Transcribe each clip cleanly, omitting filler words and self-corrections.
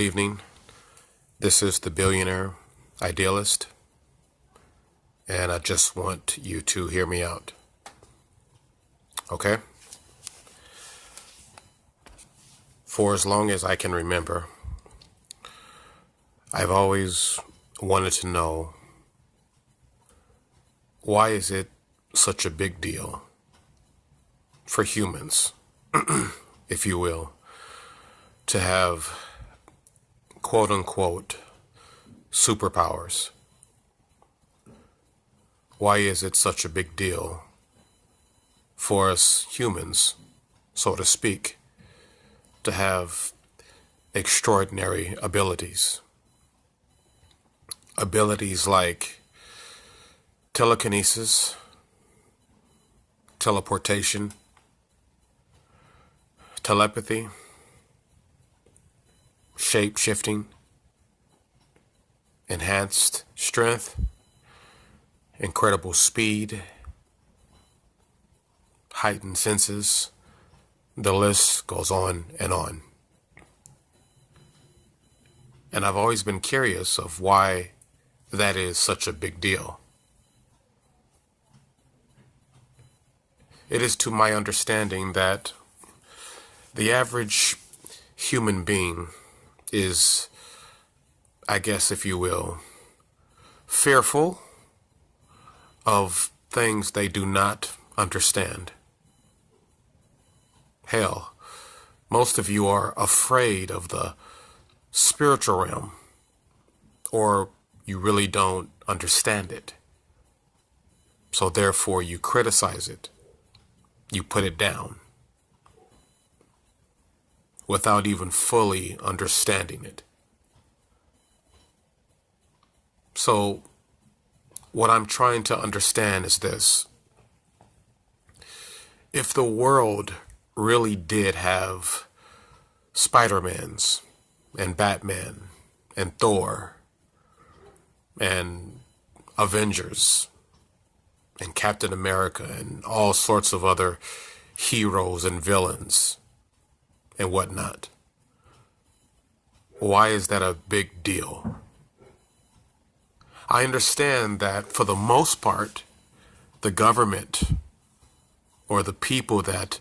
evening. This is the Billionaire Idealist, and I just want you to hear me out. Okay? For as long as I can remember, I've always wanted to know, why is it such a big deal for humans, if you will, to have quote-unquote superpowers? Why is it such a big deal for us humans, so to speak, to have extraordinary abilities? Abilities like telekinesis, teleportation, telepathy, shape-shifting, enhanced strength, incredible speed, heightened senses. The list goes on and on. And I've always been curious of why that is such a big deal. It is to my understanding that the average human being is, I guess if you will, fearful of things they do not understand. Hell, most of you are afraid of the spiritual realm, or you really don't understand it. So therefore you criticize it. You put it down without even fully understanding it. So what I'm trying to understand is this. If the world really did have Spider-Mans and Batman and Thor and Avengers and Captain America and all sorts of other heroes and villains and whatnot, why is that a big deal? I understand that for the most part, the government or the people that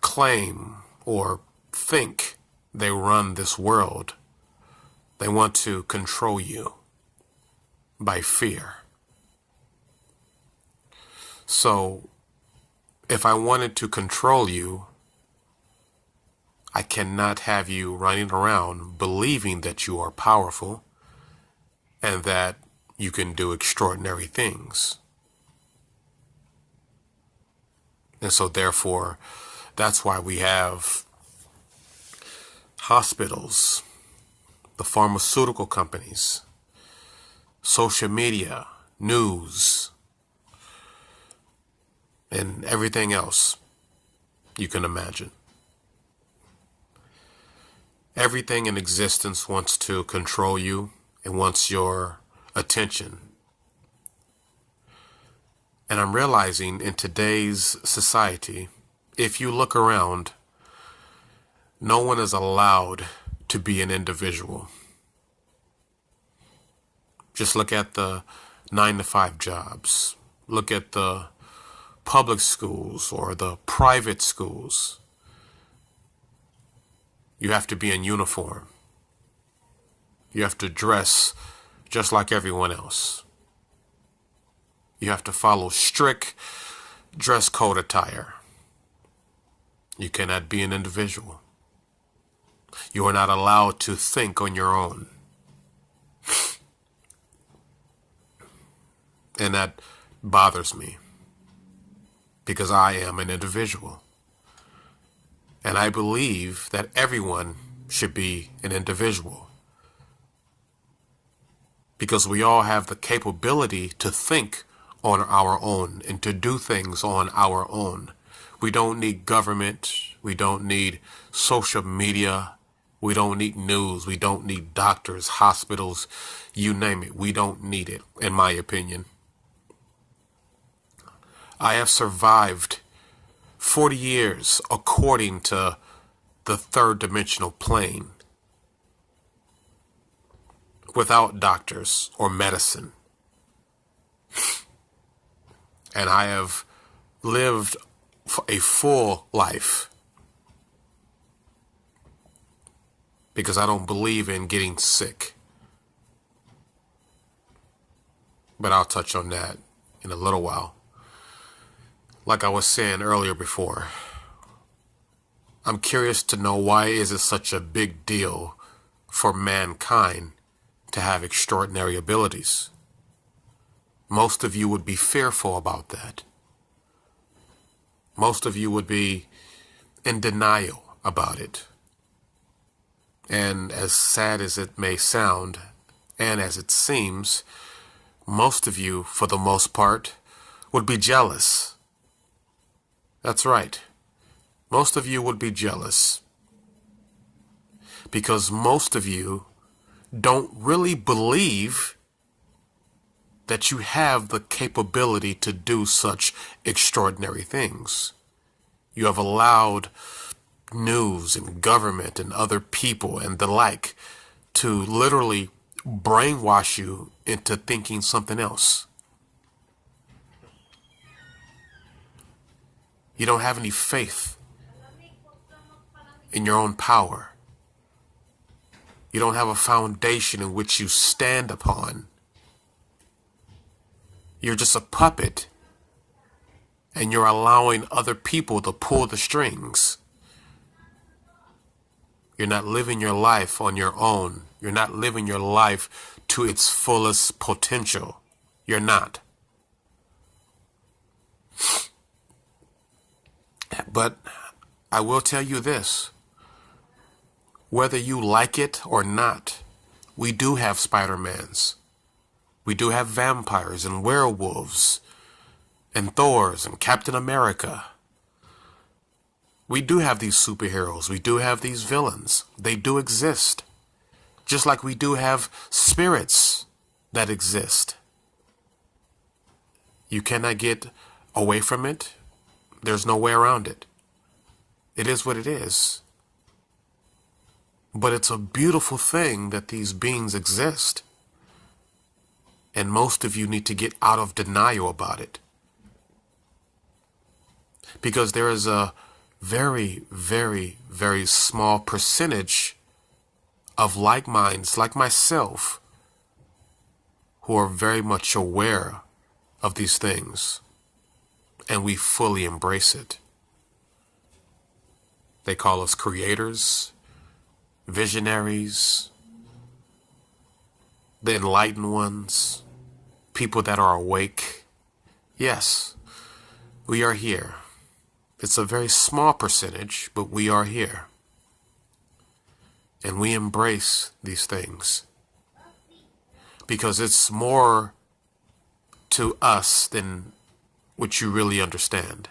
claim or think they run this world, they want to control you by fear. So if I wanted to control you, I cannot have you running around believing that you are powerful and that you can do extraordinary things. And so therefore, that's why we have hospitals, the pharmaceutical companies, social media, news, and everything else you can imagine. Everything in existence wants to control you and wants your attention. And I'm realizing in today's society, if you look around, no one is allowed to be an individual. Just look at the 9-to-5 jobs. Look at the public schools or the private schools. You have to be in uniform. You have to dress just like everyone else. You have to follow strict dress code attire. You cannot be an individual. You are not allowed to think on your own. And that bothers me because I am an individual. And I believe that everyone should be an individual, because we all have the capability to think on our own and to do things on our own. We don't need government. We don't need social media. We don't need news. We don't need doctors, hospitals, you name it. We don't need it, in my opinion. I have survived 40 years according to the third dimensional plane. without doctors or medicine. And I have lived a full life because I don't believe in getting sick. But I'll touch on that in a little while. Like I was saying earlier before, I'm curious to know, why is it such a big deal for mankind to have extraordinary abilities? Most of you would be fearful about that. Most of you would be in denial about it. And as sad as it may sound, and as it seems, most of you, for the most part, would be jealous. That's right. Most of you would be jealous because most of you don't really believe that you have the capability to do such extraordinary things. You have allowed news and government and other people and the like to literally brainwash you into thinking something else. You don't have any faith in your own power. You don't have a foundation in which you stand upon. You're just a puppet, and you're allowing other people to pull the strings. You're not living your life on your own. You're not living your life to its fullest potential. You're not. But I will tell you this. Whether you like it or not, we do have Spider-Mans. We do have vampires and werewolves and Thors and Captain America. We do have these superheroes. We do have these villains. They do exist. Just like we do have spirits that exist. You cannot get away from it. There's no way around it. It is what it is. But it's a beautiful thing that these beings exist. And most of you need to get out of denial about it. Because there is a very, very, very small percentage of like minds, like myself, who are very much aware of these things. And we fully embrace it. They call us creators, visionaries, the enlightened ones, people that are awake. Yes, we are here. It's a very small percentage, but we are here. And we embrace these things because it's more to us than what you really understand.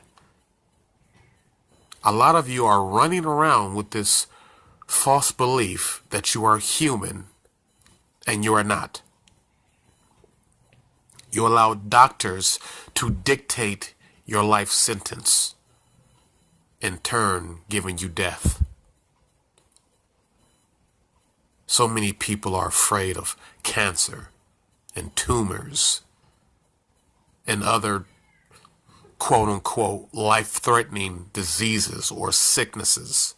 A lot of you are running around with this false belief that you are human, and you are not. You allow doctors to dictate your life sentence, in turn giving you death. So many people are afraid of cancer and tumors and other quote-unquote life-threatening diseases or sicknesses.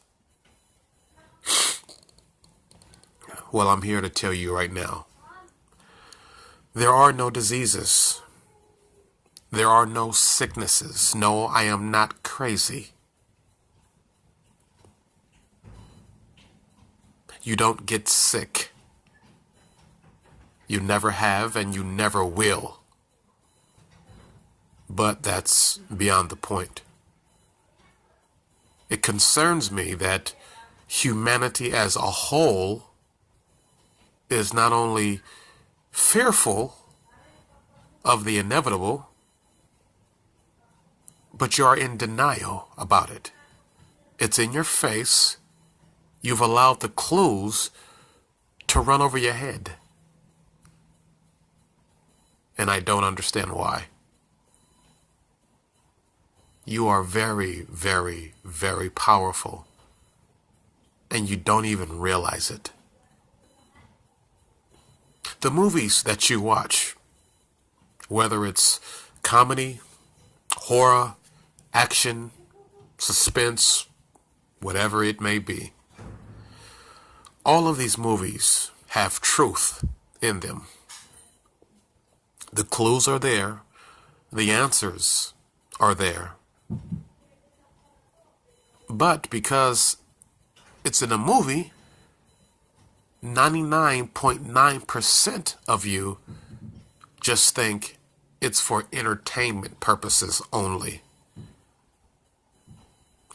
Well, I'm here to tell you right now, there are no diseases. There are no sicknesses. No, I am not crazy. You don't get sick. You never have and you never will. But that's beyond the point. It concerns me that humanity as a whole is not only fearful of the inevitable, but you are in denial about it. It's in your face. You've allowed the clues to run over your head. And I don't understand why. You are very, very, very powerful, and you don't even realize it. The movies that you watch, whether it's comedy, horror, action, suspense, whatever it may be, all of these movies have truth in them. The clues are there. The answers are there. But because it's in a movie, 99.9% of you just think it's for entertainment purposes only.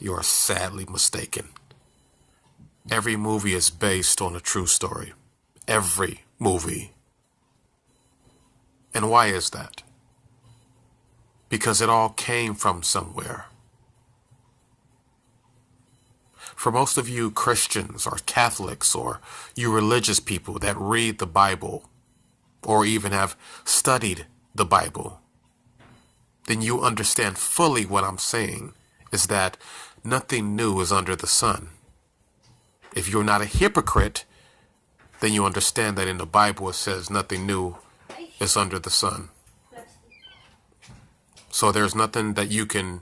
You are sadly mistaken. Every movie is based on a true story. Every movie. And why is that? Because it all came from somewhere. For most of you Christians or Catholics or you religious people that read the Bible or even have studied the Bible, then you understand fully what I'm saying is that nothing new is under the sun. If you're not a hypocrite, then you understand that in the Bible it says nothing new is under the sun. So there's nothing that you can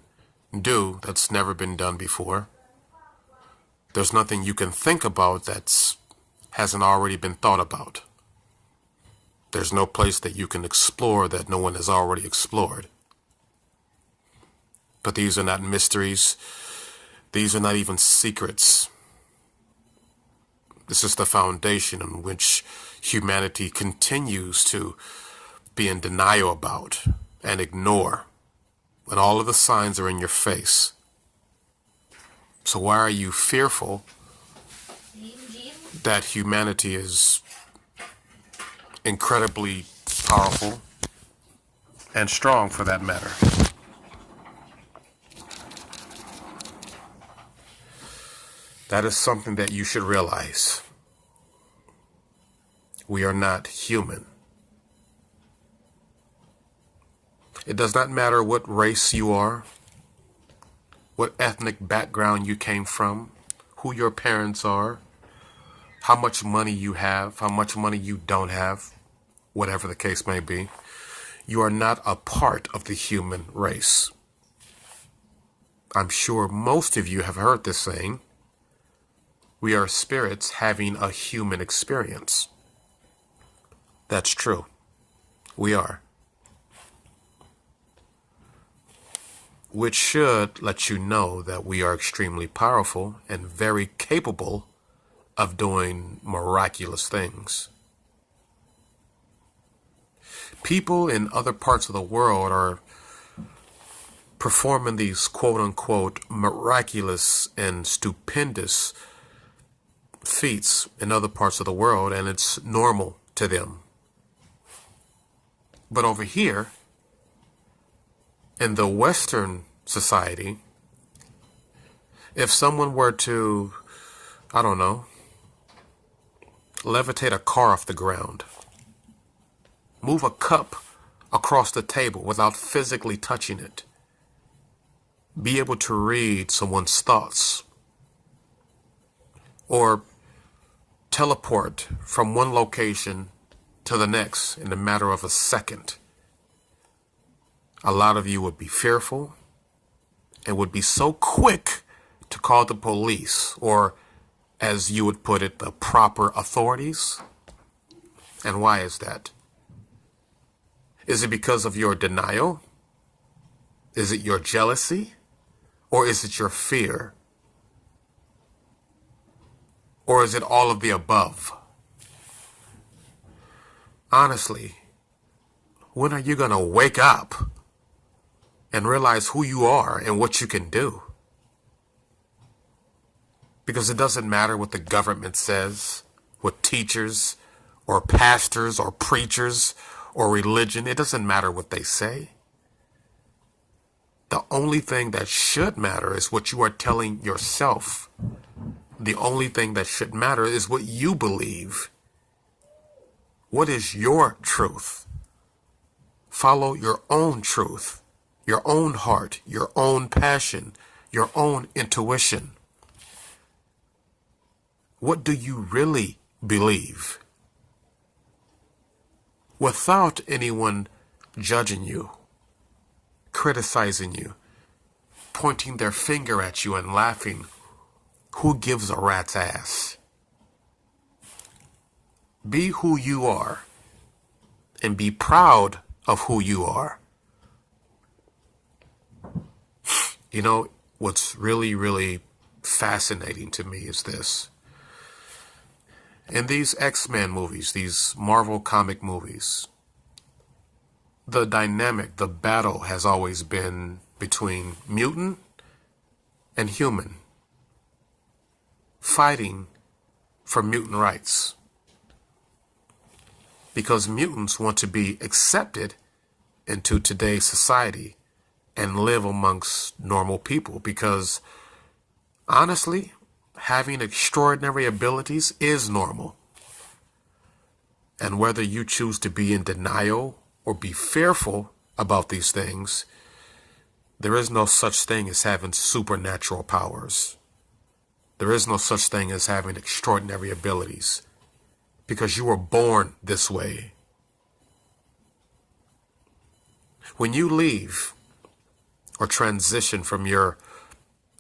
do that's never been done before. There's nothing you can think about that hasn't already been thought about. There's no place that you can explore that no one has already explored. But these are not mysteries. These are not even secrets. This is the foundation on which humanity continues to be in denial about and ignore when all of the signs are in your face. So why are you fearful that humanity is incredibly powerful and strong for that matter? That is something that you should realize. We are not human. It does not matter what race you are, what ethnic background you came from, who your parents are, how much money you have, how much money you don't have, whatever the case may be. You are not a part of the human race. I'm sure most of you have heard this saying. We are spirits having a human experience. That's true. We are. Which should let you know that we are extremely powerful and very capable of doing miraculous things. People in other parts of the world are performing these quote-unquote miraculous and stupendous feats in other parts of the world, and it's normal to them. But over here, in the Western society, if someone were to, I don't know, levitate a car off the ground, move a cup across the table without physically touching it, be able to read someone's thoughts, or teleport from one location to the next in a matter of a second, a lot of you would be fearful and would be so quick to call the police, or as you would put it, the proper authorities. And why is that? Is it because of your denial? Is it your jealousy? Or is it your fear? Or is it all of the above? Honestly, when are you going to wake up and realize who you are and what you can do? Because it doesn't matter what the government says, what teachers or pastors or preachers or religion, it doesn't matter what they say. The only thing that should matter is what you are telling yourself. The only thing that should matter is what you believe. What is your truth? Follow your own truth, your own heart, your own passion, your own intuition. What do you really believe? without anyone judging you, criticizing you, pointing their finger at you and laughing. Who gives a rat's ass? Be who you are and be proud of who you are. You know, what's really, really fascinating to me is this. In these X-Men movies, these Marvel comic movies, the dynamic, the battle has always been between mutant and human, fighting for mutant rights. Because mutants want to be accepted into today's society and live amongst normal people. Because honestly, having extraordinary abilities is normal. And whether you choose to be in denial or be fearful about these things, there is no such thing as having supernatural powers. There is no such thing as having extraordinary abilities, because you were born this way. When you leave or transition from your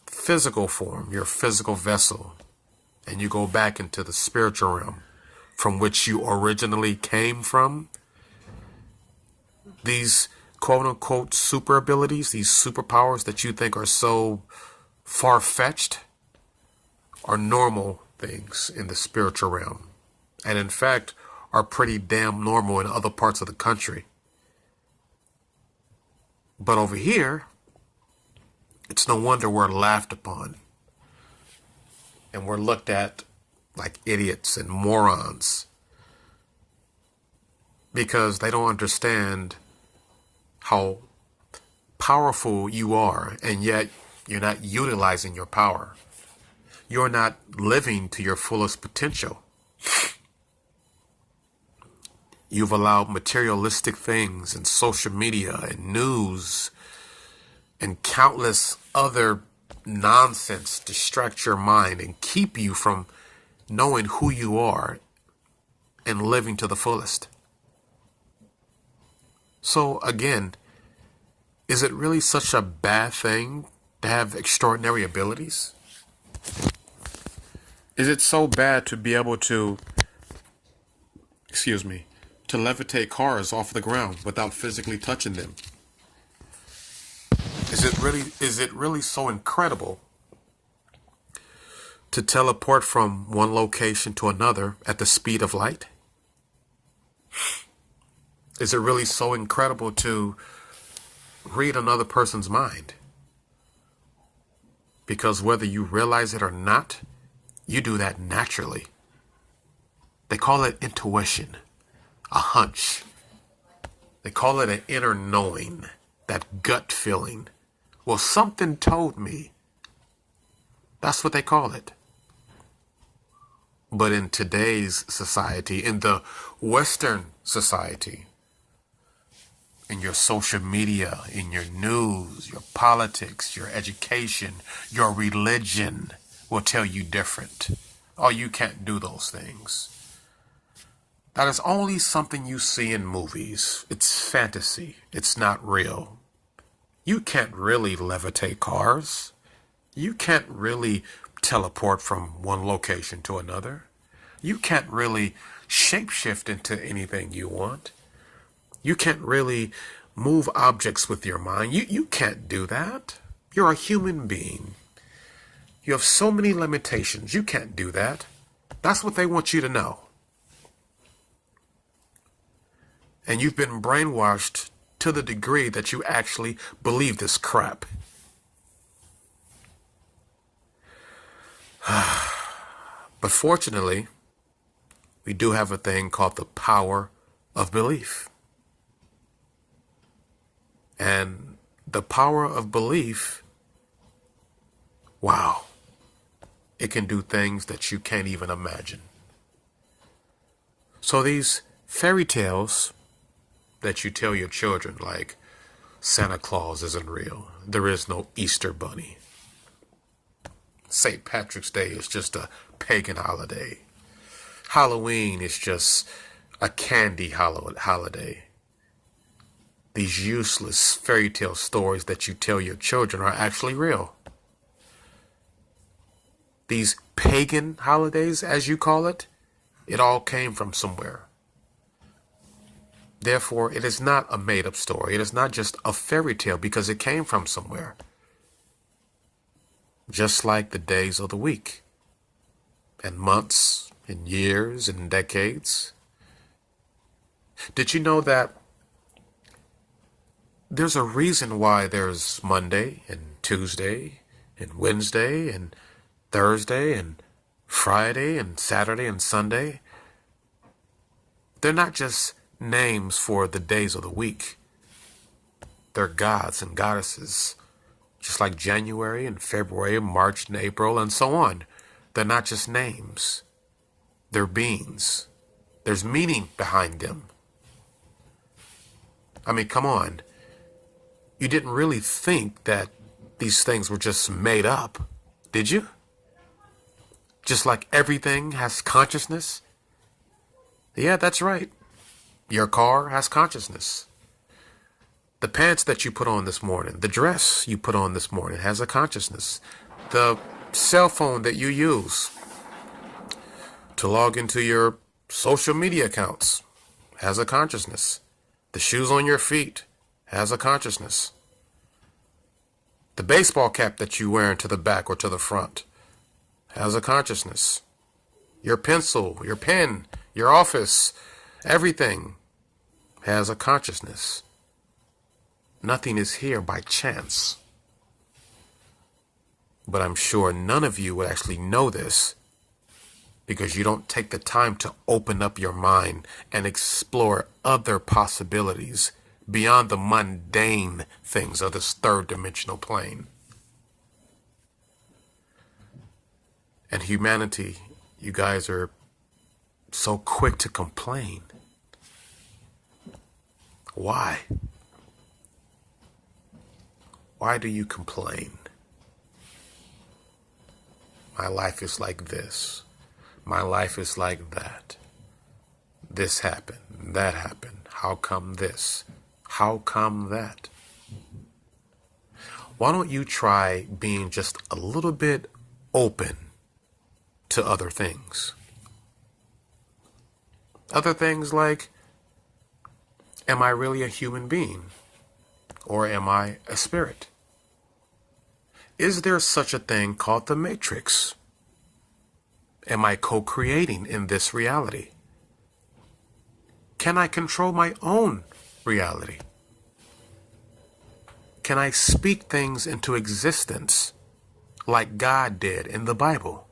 physical form, your physical vessel, and you go back into the spiritual realm from which you originally came from, these quote-unquote super abilities, these superpowers that you think are so far-fetched, are normal things in the spiritual realm. And in fact, are pretty damn normal in other parts of the country. But over here, it's no wonder we're laughed upon. And we're looked at like idiots and morons. Because they don't understand how powerful you are, and yet you're not utilizing your power. You're not living to your fullest potential. You've allowed materialistic things and social media and news and countless other nonsense distract your mind and keep you from knowing who you are and living to the fullest. So again, is it really such a bad thing to have extraordinary abilities? Is it so bad to be able to, to levitate cars off the ground without physically touching them? Is it really so incredible to teleport from one location to another at the speed of light? Is it really so incredible to read another person's mind? Because whether you realize it or not, you do that naturally. They call it intuition, a hunch. They call it an inner knowing, that gut feeling. Well, something told me. That's what they call it. But in today's society, in the Western society, in your social media, in your news, your politics, your education, your religion will tell you different. Oh, you can't do those things. That is only something you see in movies. It's fantasy. It's not real. You can't really levitate cars. You can't really teleport from one location to another. You can't really shapeshift into anything you want. You can't really move objects with your mind. You can't do that. You're a human being. You have so many limitations. You can't do that. That's what they want you to know. And you've been brainwashed to the degree that you actually believe this crap. But fortunately, we do have a thing called the power of belief. And the power of belief, wow, it can do things that you can't even imagine. So these fairy tales that you tell your children, like Santa Claus isn't real, there is no Easter Bunny, St. Patrick's Day is just a pagan holiday, Halloween is just a candy holiday. These useless fairy tale stories that you tell your children are actually real. These pagan holidays, as you call it all came from somewhere. Therefore, it is not a made-up story. It is not just a fairy tale because it came from somewhere. Just like the days of the week, and months, and years, and decades. Did you know that there's a reason why there's Monday, and Tuesday, and Wednesday, and Thursday, and Friday, and Saturday, and Sunday? They're not just names for the days of the week. They're gods and goddesses, just like January and February, March and April, and so on. They're not just names. They're beings. There's meaning behind them. I mean, come on. You didn't really think that these things were just made up, did you? Just like everything has consciousness? Yeah, that's right. Your car has consciousness. The pants that you put on this morning, the dress you put on this morning has a consciousness. The cell phone that you use to log into your social media accounts has a consciousness. The shoes on your feet has a consciousness. The baseball cap that you wear to the back or to the front has a consciousness. Your pencil, your pen, your office, everything has a consciousness. Nothing is here by chance. But I'm sure none of you would actually know this because you don't take the time to open up your mind and explore other possibilities beyond the mundane things of this third dimensional plane. And humanity, you guys are so quick to complain. Why? Why do you complain? My life is like this. My life is like that. This happened. That happened. How come this? How come that? Why don't you try being just a little bit open to other things? Other things like, am I really a human being? Or am I a spirit? Is there such a thing called the Matrix? Am I co-creating in this reality? Can I control my own reality? Can I speak things into existence like God did in the Bible?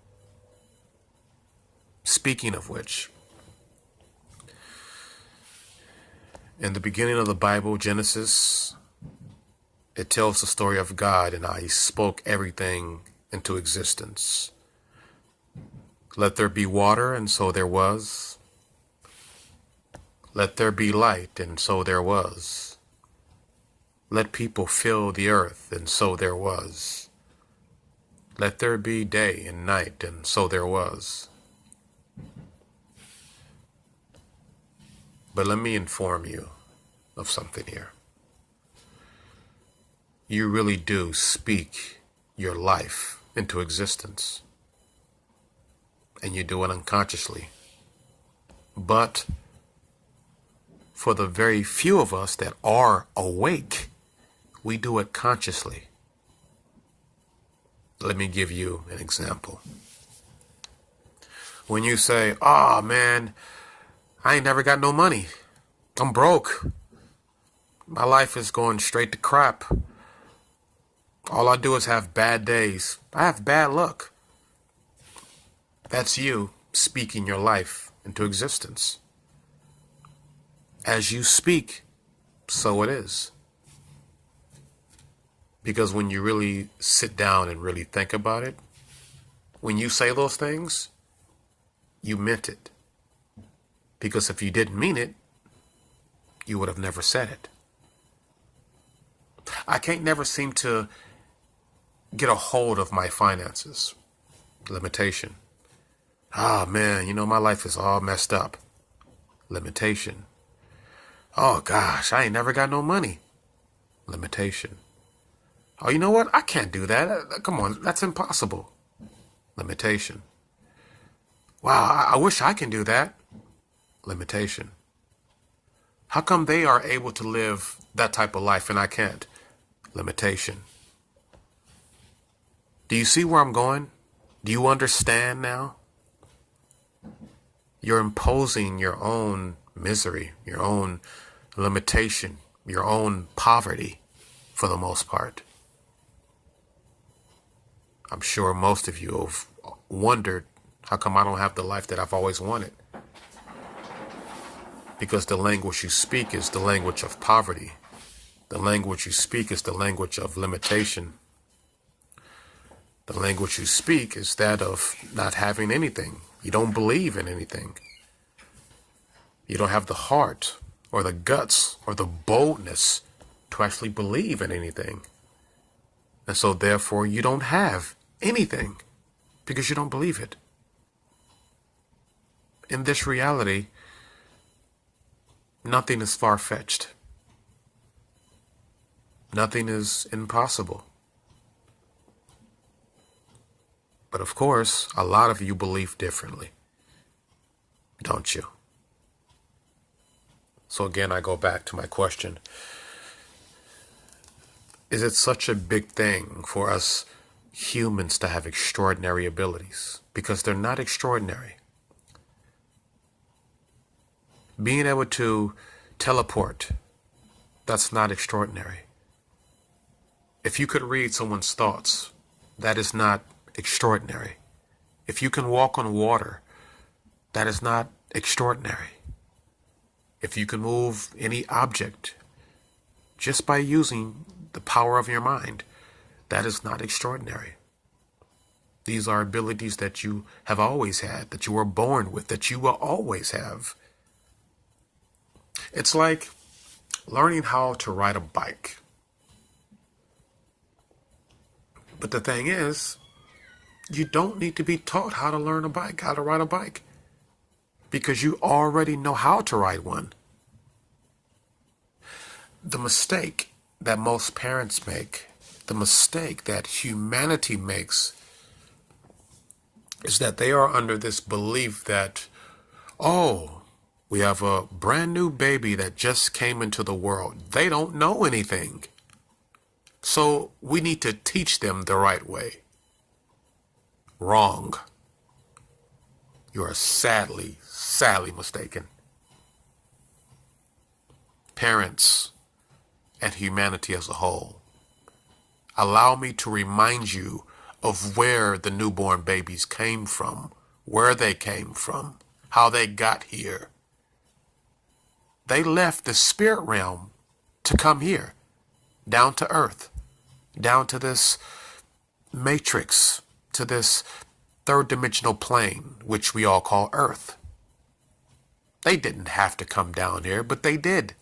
Speaking of which, in the beginning of the Bible, Genesis, it tells the story of God and how he spoke everything into existence. Let there be water, and so there was. Let there be light, and so there was. Let people fill the earth, and so there was. Let there be day and night, and so there was. But let me inform you of something here. You really do speak your life into existence. And you do it unconsciously. But for the very few of us that are awake, we do it consciously. Let me give you an example. When you say, "Oh man, I ain't never got no money. I'm broke. My life is going straight to crap. All I do is have bad days. I have bad luck." That's you speaking your life into existence. As you speak, so it is. Because when you really sit down and really think about it, when you say those things, you meant it. Because if you didn't mean it, you would have never said it. I can't never seem to get a hold of my finances. Limitation. Ah, man, my life is all messed up. Limitation. Oh gosh, I ain't never got no money. Limitation. Oh, you know what? I can't do that. Come on, that's impossible. Limitation. Wow, I wish I can do that. Limitation. How come they are able to live that type of life and I can't? Limitation. Do you see where I'm going? Do you understand now? You're imposing your own misery, your own limitation, your own poverty for the most part. I'm sure most of you have wondered, how come I don't have the life that I've always wanted? Because the language you speak is the language of poverty. The language you speak is the language of limitation. The language you speak is that of not having anything. You don't believe in anything. You don't have the heart or the guts or the boldness to actually believe in anything. And so therefore you don't have anything because you don't believe it. In this reality, nothing is far-fetched. Nothing is impossible. But of course, a lot of you believe differently, don't you? So again, I go back to my question. Is it such a big thing for us humans to have extraordinary abilities? Because they're not extraordinary. Being able to teleport, that's not extraordinary. If you could read someone's thoughts, that is not extraordinary. If you can walk on water, that is not extraordinary. If you can move any object just by using the power of your mind, that is not extraordinary. These are abilities that you have always had, that you were born with, that you will always have. It's like learning how to ride a bike. But the thing is, you don't need to be taught how to learn a bike, how to ride a bike, because you already know how to ride one. The mistake that most parents make, the mistake that humanity makes, is that they are under this belief that, oh, we have a brand new baby that just came into the world. They don't know anything. So we need to teach them the right way. Wrong. You are sadly mistaken. Parents and humanity as a whole, allow me to remind you of where the newborn babies came from, where they came from, how they got here. They left the spirit realm to come here, down to earth, down to this matrix, to this third dimensional plane, which we all call Earth. They didn't have to come down here, but they did.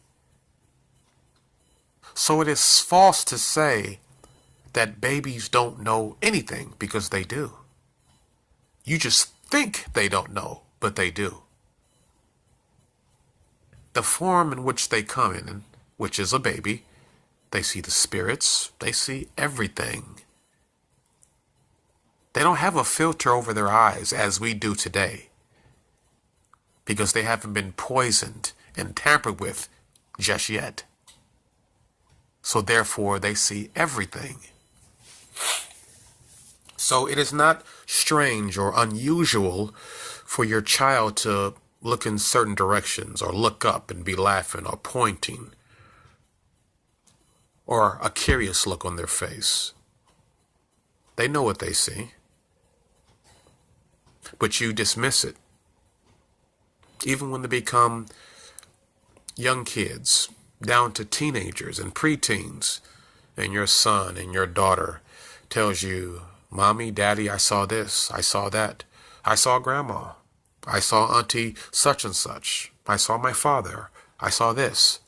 So it is false to say that babies don't know anything, because they do. You just think they don't know, but they do. The form in which they come in, which is a baby, they see the spirits, they see everything. They don't have a filter over their eyes as we do today, because they haven't been poisoned and tampered with just yet. So therefore, they see everything. So it is not strange or unusual for your child to look in certain directions, or look up and be laughing or pointing, or a curious look on their face. They know what they see, but you dismiss it. Even when they become young kids, down to teenagers and preteens, and your son and your daughter tells you, Mommy, Daddy, I saw this, I saw that, I saw Grandma, I saw Auntie such and such, I saw my father, I saw this.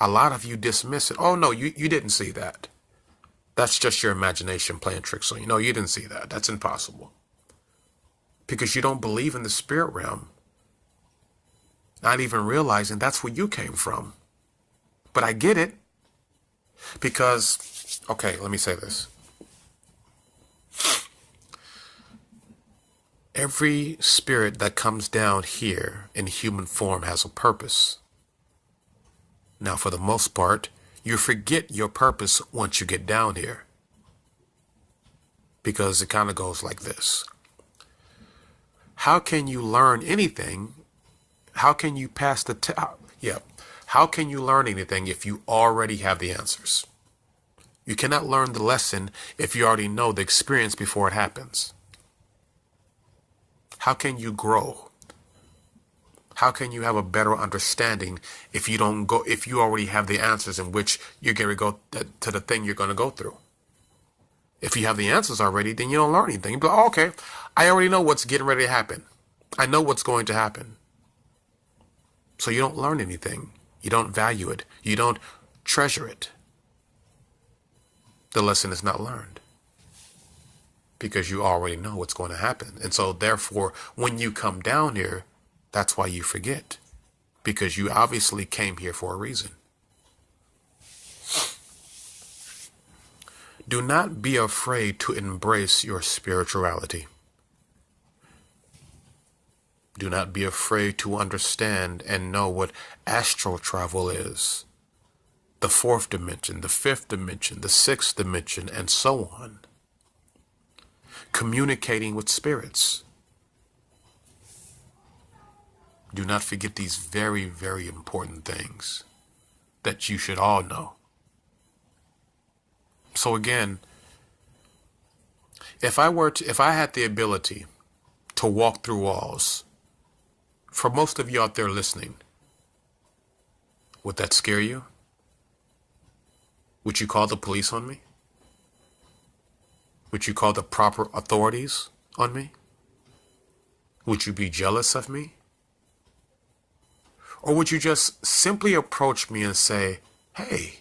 A lot of you dismiss it. Oh no, you didn't see that. That's just your imagination playing tricks on you. No, you didn't see that. That's impossible. Because you don't believe in the spirit realm. not even realizing that's where you came from. But I get it because, okay, let me say this. Every spirit that comes down here in human form has a purpose. Now, for the most part, you forget your purpose once you get down here. Because it kind of goes like this. How can you learn anything? How can you pass the How can you learn anything if you already have the answers? You cannot learn the lesson if you already know the experience before it happens. How can you grow? How can you have a better understanding if you already have the answers in which you're going to go to the thing you're going to go through? If you have the answers already, then you don't learn anything. You be like, oh, okay, I already know what's getting ready to happen. I know what's going to happen. So you don't learn anything. You don't value it. You don't treasure it. The lesson is not learned because you already know what's going to happen. And so therefore, when you come down here, that's why you forget, because you obviously came here for a reason. Do not be afraid to embrace your spirituality. Do not be afraid to understand and know what astral travel is. The fourth dimension, the fifth dimension, the sixth dimension, and so on. Communicating with spirits. Do not forget these very, very important things that you should all know. So again, if I had the ability to walk through walls, for most of you out there listening, would that scare you? Would you call the police on me? Would you call the proper authorities on me? Would you be jealous of me? Or would you just simply approach me and say, hey,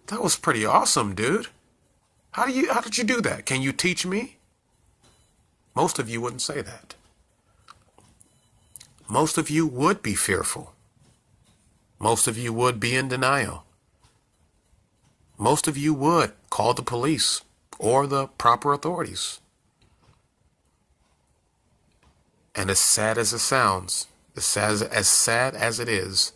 that was pretty awesome, dude. How did you do that? Can you teach me? Most of you wouldn't say that. Most of you would be fearful. Most of you would be in denial. Most of you would call the police or the proper authorities. And as sad as it sounds, as sad as it is,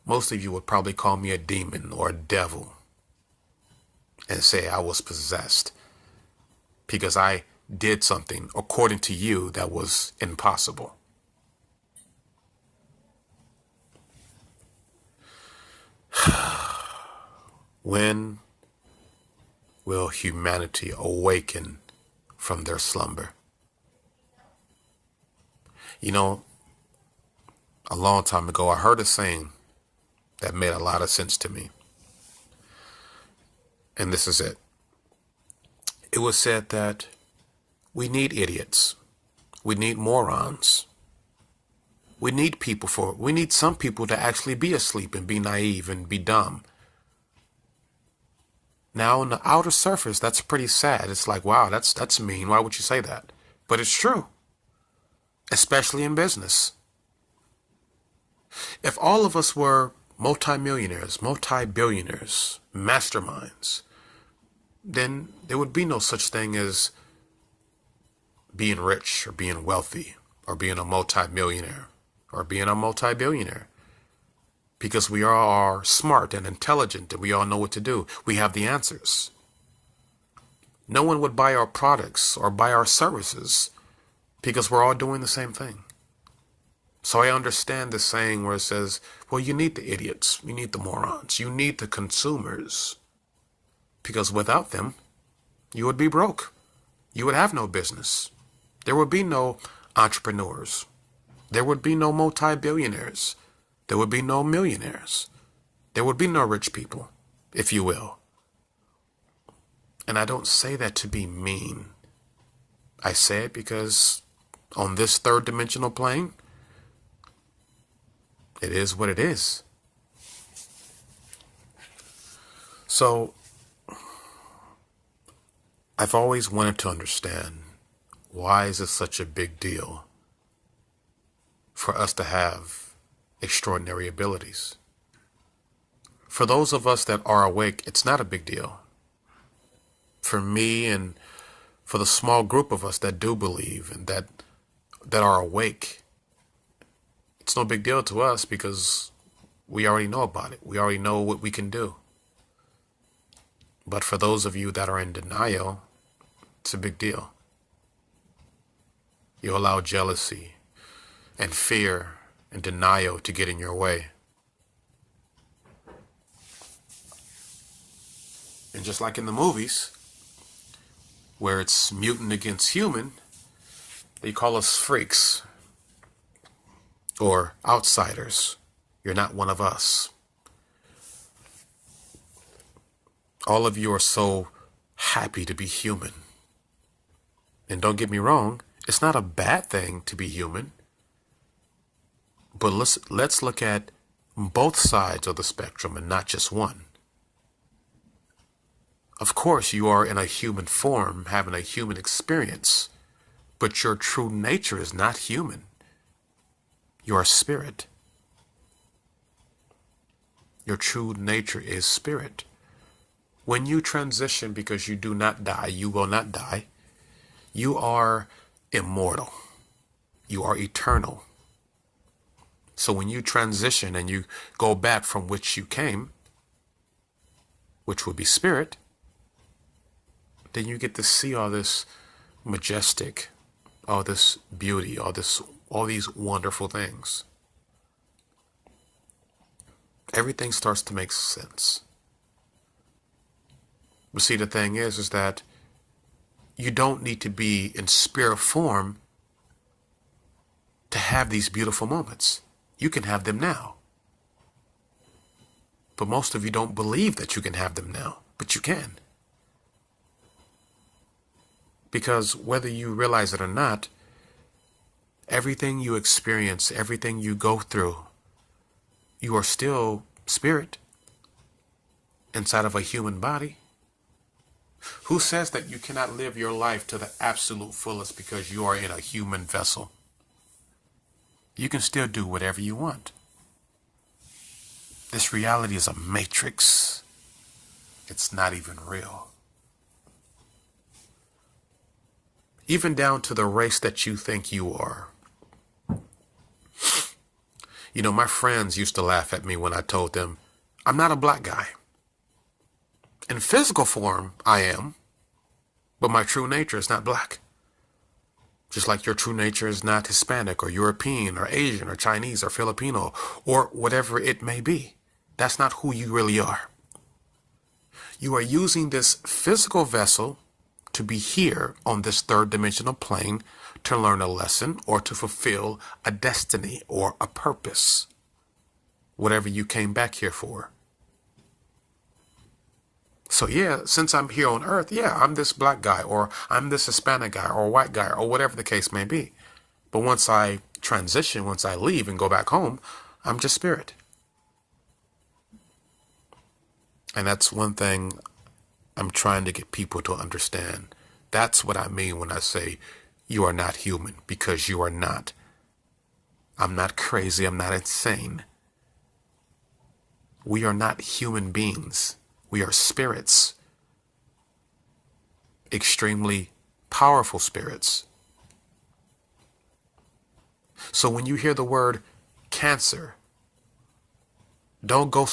most of you would probably call me a demon or a devil and say I was possessed because I did something, according to you, that was impossible. When will humanity awaken from their slumber? You know, a long time ago, I heard a saying that made a lot of sense to me. And this is it. It was said that we need idiots. We need morons. We need some people to actually be asleep and be naive and be dumb. Now, on the outer surface, that's pretty sad. It's like, wow, that's mean. Why would you say that? But it's true. Especially in business. If all of us were multimillionaires, multi-billionaires, masterminds, then there would be no such thing as being rich or being wealthy or being a multi-millionaire or being a multi-billionaire. Because we all are smart and intelligent and we all know what to do. We have the answers. No one would buy our products or buy our services because we're all doing the same thing. So I understand the saying where it says, well, you need the idiots, you need the morons, you need the consumers. Because without them, you would be broke. You would have no business. There would be no entrepreneurs. There would be no multi-billionaires. There would be no millionaires. There would be no rich people, if you will. And I don't say that to be mean. I say it because on this third dimensional plane, it is what it is. So, I've always wanted to understand, why is it such a big deal for us to have extraordinary abilities. For those of us that are awake, it's not a big deal. For me and for the small group of us that do believe and that are awake, it's no big deal to us because we already know about it. We already know what we can do. But for those of you that are in denial, it's a big deal. You allow jealousy and fear and denial to get in your way. And just like in the movies, where it's mutant against human, they call us freaks or outsiders. You're not one of us. All of you are so happy to be human. And don't get me wrong, it's not a bad thing to be human. But let's look at both sides of the spectrum and not just one. Of course, you are in a human form, having a human experience, but your true nature is not human. You are spirit. Your true nature is spirit. When you transition, because you do not die, you will not die, you are immortal. You are eternal. So when you transition and you go back from which you came, which would be spirit, then you get to see all this majestic, all this beauty, all these wonderful things. Everything starts to make sense. But see, the thing is that you don't need to be in spirit form to have these beautiful moments. You can have them now. But most of you don't believe that you can have them now, but you can. Because whether you realize it or not, everything you experience, everything you go through, you are still spirit inside of a human body. Who says that you cannot live your life to the absolute fullest because you are in a human vessel? You can still do whatever you want. This reality is a matrix. It's not even real. Even down to the race that you think you are. You know, my friends used to laugh at me when I told them, I'm not a black guy. In physical form, I am, but my true nature is not black. Just like your true nature is not Hispanic or European or Asian or Chinese or Filipino or whatever it may be. That's not who you really are. You are using this physical vessel to be here on this third dimensional plane to learn a lesson or to fulfill a destiny or a purpose. Whatever you came back here for. So yeah, since I'm here on earth, yeah, I'm this black guy or I'm this Hispanic guy or white guy or whatever the case may be. But once I transition, once I leave and go back home, I'm just spirit. And that's one thing I'm trying to get people to understand. That's what I mean when I say you are not human, because you are not. I'm not crazy. I'm not insane. We are not human beings. We are spirits. Extremely powerful spirits. So when you hear the word cancer, don't go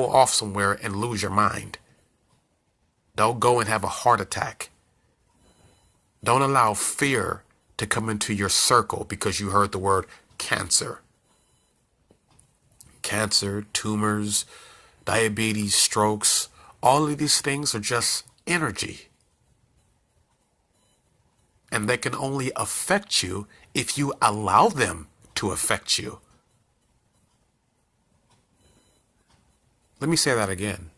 off somewhere and lose your mind. Don't go and have a heart attack. Don't allow fear to come into your circle because you heard the word cancer. Cancer, tumors, diabetes, strokes, all of these things are just energy. And they can only affect you if you allow them to affect you. Let me say that again.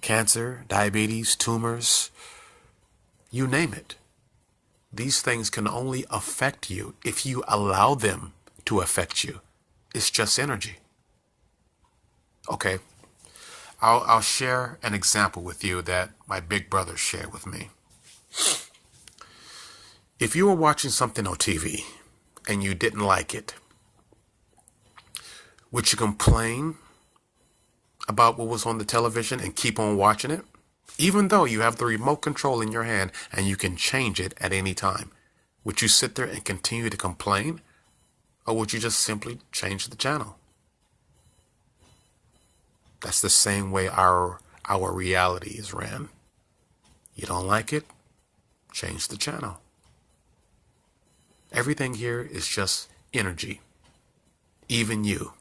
Cancer, diabetes, tumors, you name it. These things can only affect you if you allow them to affect you. It's just energy. Okay, I'll share an example with you that my big brother shared with me. If you were watching something on TV and you didn't like it, would you complain about what was on the television and keep on watching it? Even though you have the remote control in your hand and you can change it at any time, would you sit there and continue to complain? Or would you just simply change the channel? That's the same way our reality is ran. You don't like it? Change the channel. Everything here is just energy. Even you,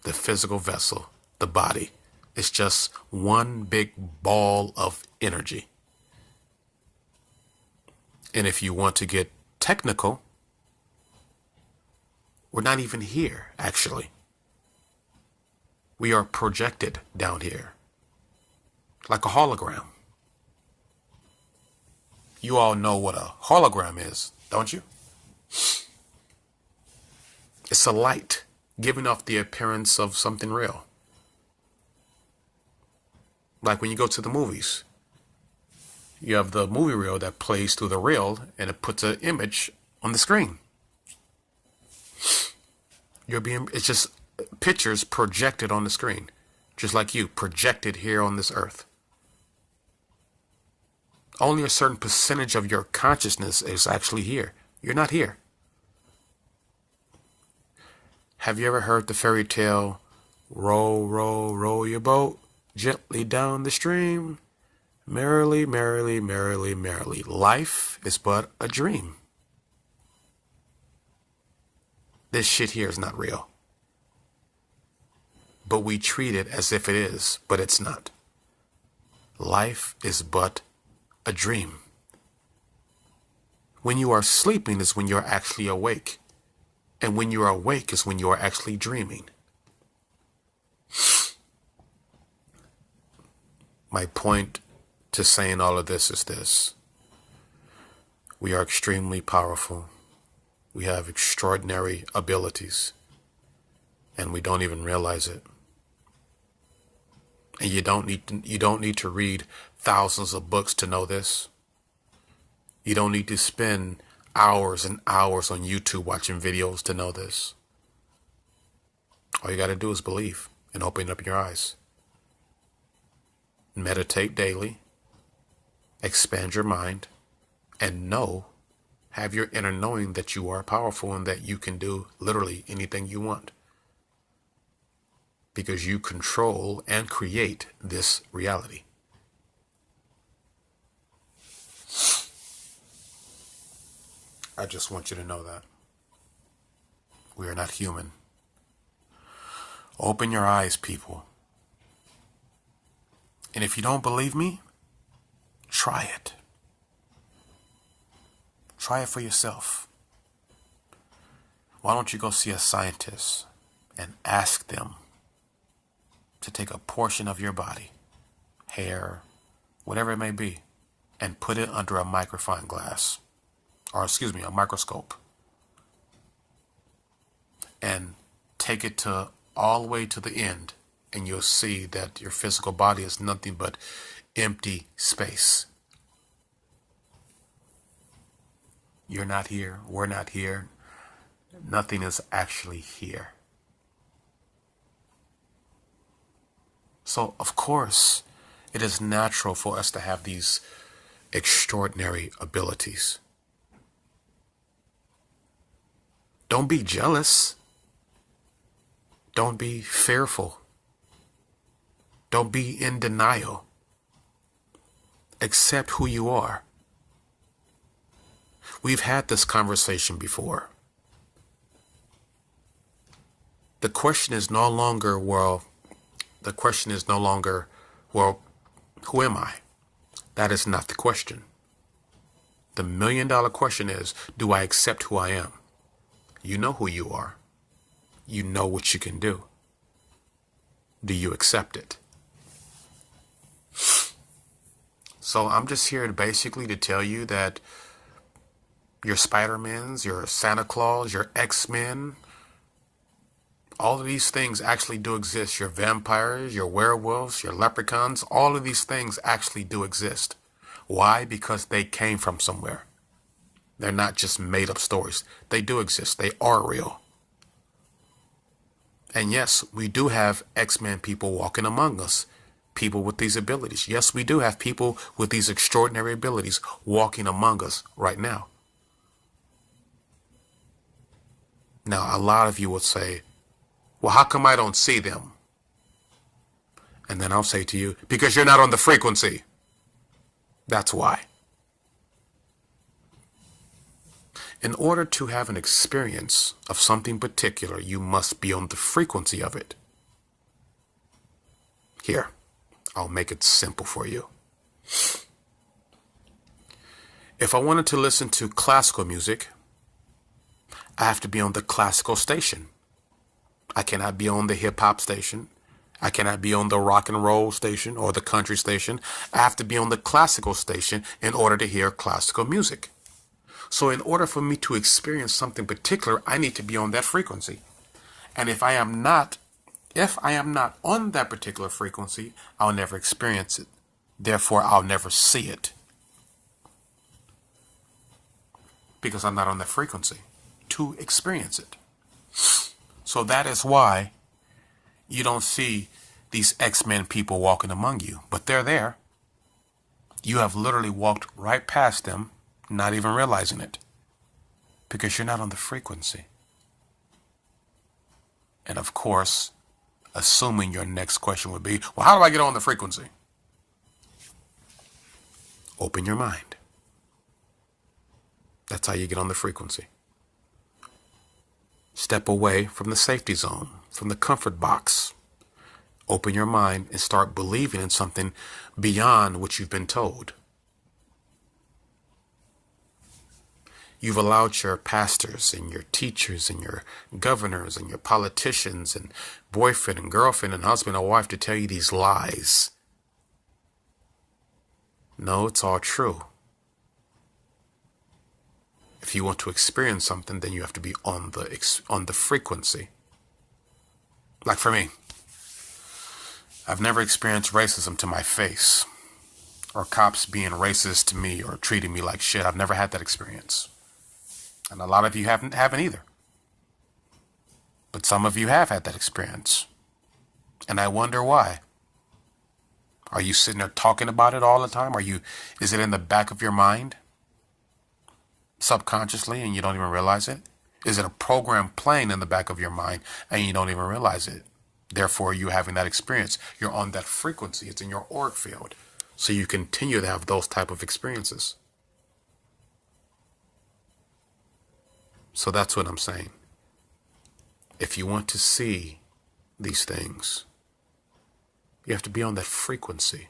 the physical vessel, the body, it's just one big ball of energy. And if you want to get technical, we're not even here, actually. We are projected down here, like a hologram. You all know what a hologram is, don't you? It's a light giving off the appearance of something real. Like when you go to the movies, you have the movie reel that plays through the reel and it puts an image on the screen. It's just pictures projected on the screen, just like you projected here on this earth. Only a certain percentage of your consciousness is actually here. You're not here. Have you ever heard the fairy tale, row, row, row your boat gently down the stream, merrily, merrily, merrily, merrily. Life is but a dream. This shit here is not real. But we treat it as if it is, but it's not. Life is but a dream. When you are sleeping is when you're actually awake. And when you are awake is when you are actually dreaming. My point to saying all of this is this. We are extremely powerful. We have extraordinary abilities. And we don't even realize it. And you don't need to read thousands of books to know this. You don't need to spend hours and hours on YouTube watching videos to know this. All you got to do is believe and open up your eyes. Meditate daily, expand your mind, and have your inner knowing that you are powerful and that you can do literally anything you want. Because you control and create this reality. I just want you to know that. We are not human. Open your eyes, people. And if you don't believe me, try it. Try it for yourself. Why don't you go see a scientist and ask them to take a portion of your body, hair, whatever it may be, and put it under a magnifying glass, or a microscope, and take it all the way to the end, and you'll see that your physical body is nothing but empty space. You're not here. We're not here. Nothing is actually here. So, of course, it is natural for us to have these extraordinary abilities. Don't be jealous. Don't be fearful. Don't be in denial. Accept who you are. We've had this conversation before. The question is no longer, who am I? That is not the question. The $1 million question is, do I accept who I am? You know who you are. You know what you can do. Do you accept it? So I'm just here basically to tell you that your Spider-Mans, your Santa Claus, your X-Men, all of these things actually do exist. Your vampires, your werewolves, your leprechauns, all of these things actually do exist. Why? Because they came from somewhere. They're not just made up stories. They do exist. They are real. And yes, we do have X-Men people walking among us. People with these abilities. Yes, we do have people with these extraordinary abilities walking among us right now. Now, a lot of you will say, well, how come I don't see them? And then I'll say to you, because you're not on the frequency. That's why. In order to have an experience of something particular, you must be on the frequency of it. Here, I'll make it simple for you. If I wanted to listen to classical music, I have to be on the classical station. I cannot be on the hip hop station. I cannot be on the rock and roll station or the country station. I have to be on the classical station in order to hear classical music. So in order for me to experience something particular, I need to be on that frequency. And if I am not on that particular frequency, I'll never experience it. Therefore, I'll never see it. Because I'm not on that frequency to experience it. So that is why you don't see these X-Men people walking among you. But they're there. You have literally walked right past them, not even realizing it. Because you're not on the frequency. And of course, assuming your next question would be, well, how do I get on the frequency? Open your mind. That's how you get on the frequency. Step away from the safety zone, from the comfort box. Open your mind and start believing in something beyond what you've been told. You've allowed your pastors and your teachers and your governors and your politicians and boyfriend and girlfriend and husband or wife to tell you these lies. No, it's all true. If you want to experience something, then you have to be on the frequency. Like for me, I've never experienced racism to my face, or cops being racist to me or treating me like shit. I've never had that experience. And a lot of you haven't either. But some of you have had that experience. And I wonder why. Are you sitting there talking about it all the time? Is it in the back of your mind? Subconsciously, and you don't even realize it? Is it a program playing in the back of your mind and you don't even realize it? Therefore, you're having that experience. You're on that frequency. It's in your auric field. So you continue to have those type of experiences. So that's what I'm saying. If you want to see these things, you have to be on that frequency.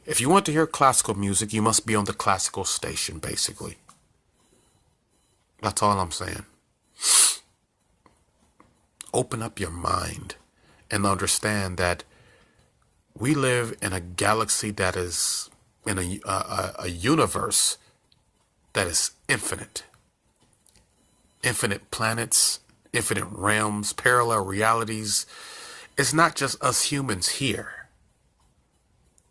If you want to hear classical music, you must be on the classical station, basically. That's all I'm saying. Open up your mind and understand that we live in a galaxy that is in a universe that is infinite. Infinite planets, infinite realms, parallel realities. It's not just us humans here.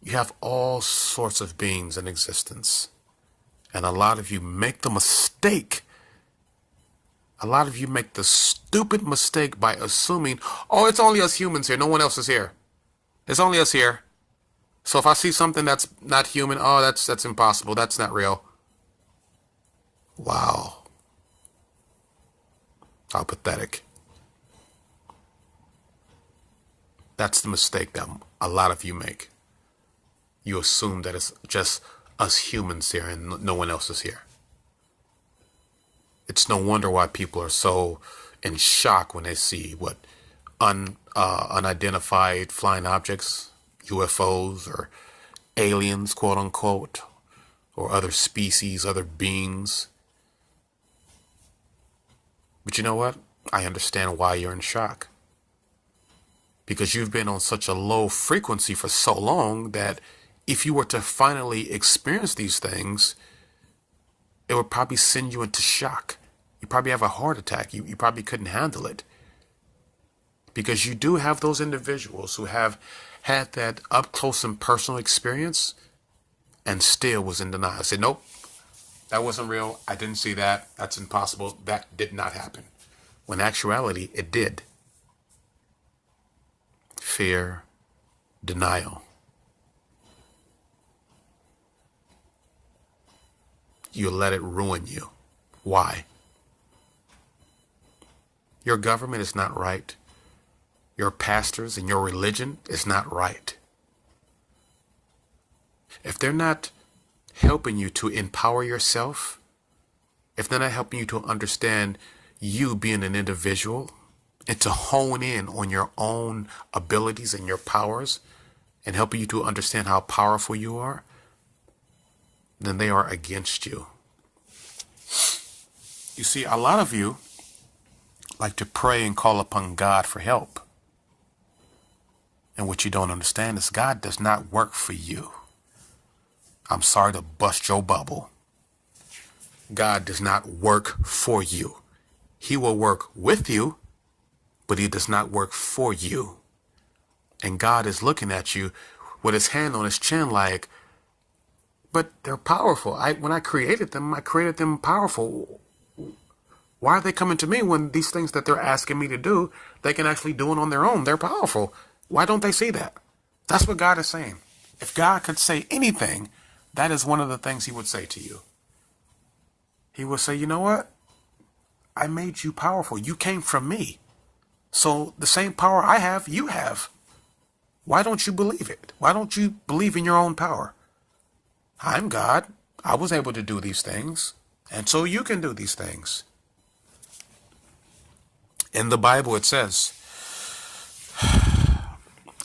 You have all sorts of beings in existence. And a lot of you make the mistake. A lot of you make the stupid mistake by assuming, oh, it's only us humans here. No one else is here. It's only us here. So if I see something that's not human, oh, that's impossible. That's not real. Wow. How pathetic. That's the mistake that a lot of you make. You assume that it's just us humans here and no one else is here. It's no wonder why people are so in shock when they see unidentified flying objects, UFOs or aliens, quote unquote, or other species, other beings. But you know what? I understand why you're in shock. Because you've been on such a low frequency for so long that if you were to finally experience these things, it would probably send you into shock. You probably have a heart attack. You probably couldn't handle it. Because you do have those individuals who have had that up close and personal experience and still was in denial. Said, nope, That wasn't real. I didn't see that. That's impossible. That did not happen. When in actuality, it did. Fear, denial. You let it ruin you. Why? Your government is not right. Your pastors and your religion is not right. If they're not helping you to empower yourself, if they're not helping you to understand you being an individual and to hone in on your own abilities and your powers and helping you to understand how powerful you are, then they are against you. You see, a lot of you like to pray and call upon God for help. And what you don't understand is God does not work for you. I'm sorry to bust your bubble. God does not work for you. He will work with you, but he does not work for you. And God is looking at you with his hand on his chin like, but they're powerful. When I created them powerful. Why are they coming to me when these things that they're asking me to do, they can actually do it on their own? They're powerful. Why don't they see that? That's what God is saying. If God could say anything, that is one of the things he would say to you. He would say, you know what? I made you powerful. You came from me. So the same power I have, you have. Why don't you believe it? Why don't you believe in your own power? I'm God. I was able to do these things. And so you can do these things. In the Bible, it says,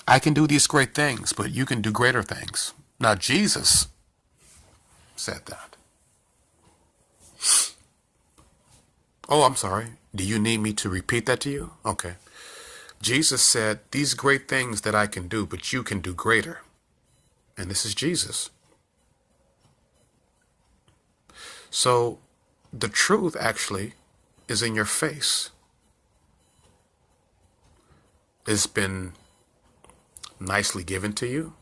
I can do these great things, but you can do greater things. Now, Jesus said that. Oh, I'm sorry. Do you need me to repeat that to you? Okay. Jesus said, these great things that I can do, but you can do greater. And this is Jesus. So the truth actually is in your face. It's been nicely given to you.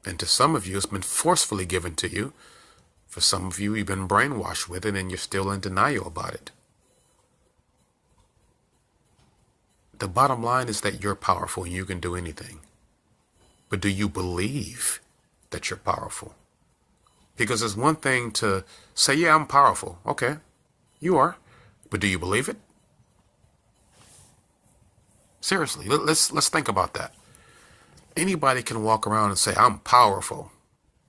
And to some of you, it's been forcefully given to you. For some of you, you've been brainwashed with it and you're still in denial about it. The bottom line is that you're powerful and you can do anything. But do you believe that you're powerful? Because it's one thing to say, yeah, I'm powerful. Okay, you are. But do you believe it? Seriously, let's think about that. Anybody can walk around and say, I'm powerful.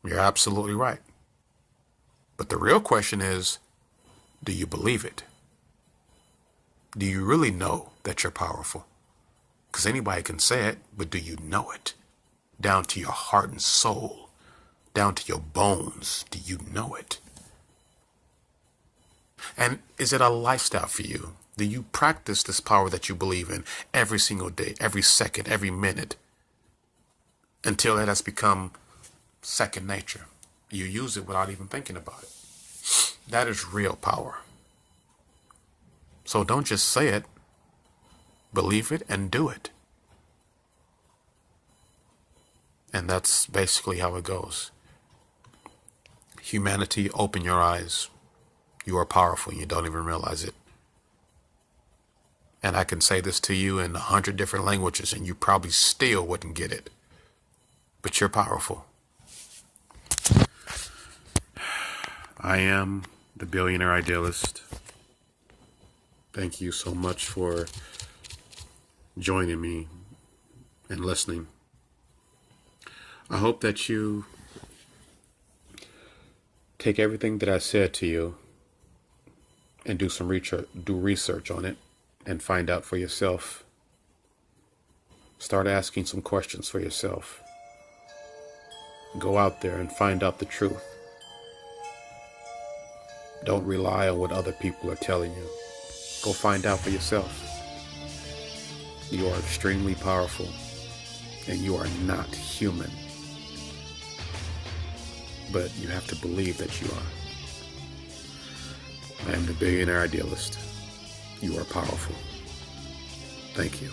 You're absolutely right. But the real question is, do you believe it? Do you really know that you're powerful? Because anybody can say it, but do you know it? Down to your heart and soul, down to your bones, do you know it? And is it a lifestyle for you? Do you practice this power that you believe in every single day, every second, every minute, until it has become second nature? You use it without even thinking about it. That is real power. So don't just say it, believe it and do it. And that's basically how it goes. Humanity, open your eyes. You are powerful and you don't even realize it. And I can say this to you in 100 different languages and you probably still wouldn't get it. But you're powerful. I am the Billionaire Idealist. Thank you so much for joining me and listening. I hope that you take everything that I said to you and do some research on it and find out for yourself. Start asking some questions for yourself. Go out there and find out the truth. Don't rely on what other people are telling you. Go find out for yourself. You are extremely powerful and you are not human. But you have to believe that you are. I am the Billionaire Idealist. You are powerful. Thank you.